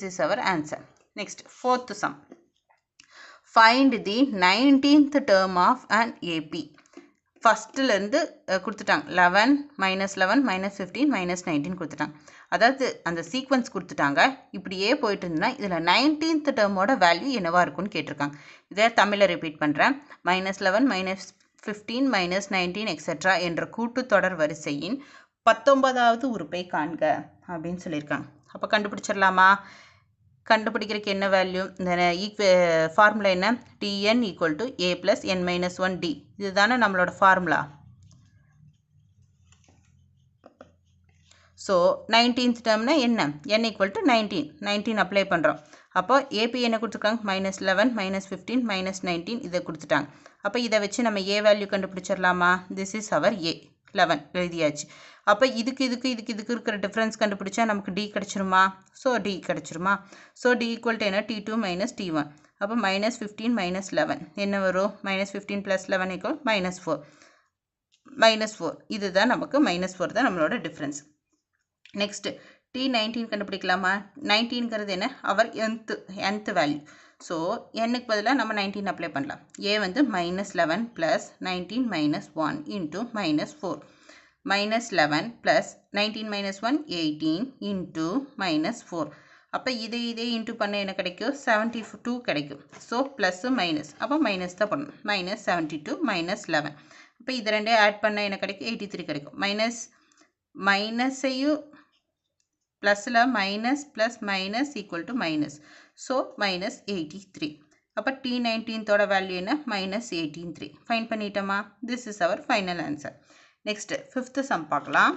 This is our answer. Next, fourth sum. Find the 19th term of an AP. ஃபஸ்ட்டில் இருந்து கொடுத்துட்டாங்க 11 minus 11 minus 15 minus 19 கொடுத்துட்டாங்க. அதாவது அந்த சீக்வன்ஸ் கொடுத்துட்டாங்க. இப்படியே போயிட்டு இருந்ததுன்னா இதில் 19th டேர்மோட வேல்யூ என்னவா இருக்குன்னு கேட்டிருக்காங்க. இதை தமிழில் ரிப்பீட் பண்ணுறேன். -11 -15 -19 எக்ஸெட்ரா என்ற கூட்டுத்தொடர் வரிசையின் 19வது உறுப்பை காண்க அப்படின்னு சொல்லியிருக்காங்க. அப்போ கண்டுபிடிச்சிடலாமா? கண்டுபிடிக்கிறதுக்கு என்ன வேல்யூ? இந்த ஃபார்முலா என்ன? Tn = a + n - 1d. இதுதானே நம்மளோட ஃபார்முலா. ஸோ 19th டேர்ம்னா என்ன? n = 19 அப்ளை பண்ணுறோம். அப்போ ஏபி என்ன கொடுத்துருக்காங்க? -11 -15 -19 இதை கொடுத்துட்டாங்க. அப்போ இதை வச்சு நம்ம ஏ வேல்யூ கண்டுபிடிச்சிடலாமா? திஸ் இஸ் அவர் ஏ 11 எழுதியாச்சு. அப்போ இதுக்கு இருக்கிற டிஃப்ரென்ஸ் கண்டுபிடிச்சா நமக்கு டி கிடச்சிருமா? ஸோ டி கிடச்சிருமா? ஸோ டி = என்ன? T2 - T1. அப்போ -15 - 11 என்ன வரும்? -15 + 11 = -4. -4 இதுதான் நமக்கு -4 தான் நம்மளோட டிஃப்ரென்ஸ். Next T19 கண்டுபிடிக்கலாமா? 19ங்கிறது என்ன? அவர் nth வேல்யூ. ஸோ என்னுக்கு பதிலாக நம்ம 19 அப்ளை பண்ணலாம். ஏ வந்து -11 + 19 - 1 × -4. -11 + 19 - 1 18 × -4. அப்போ இதே இன்ட்டு பண்ண என்ன கிடைக்கும்? 72 கிடைக்கும். ஸோ ப்ளஸ் மைனஸ், அப்போ மைனஸ் தான் பண்ணணும். -72 - 11. அப்போ இது ரெண்டையும் ஆட் பண்ண என்ன கிடைக்கும்? 83 கிடைக்கும். மைனஸையும் ப்ளஸில் minus plus minus = minus. So -83. அப்போ T19தோட வேல்யூ என்ன? -83. ஃபைன் பண்ணிட்டோமா? This is our final answer. Next 5th sum பார்க்கலாம்.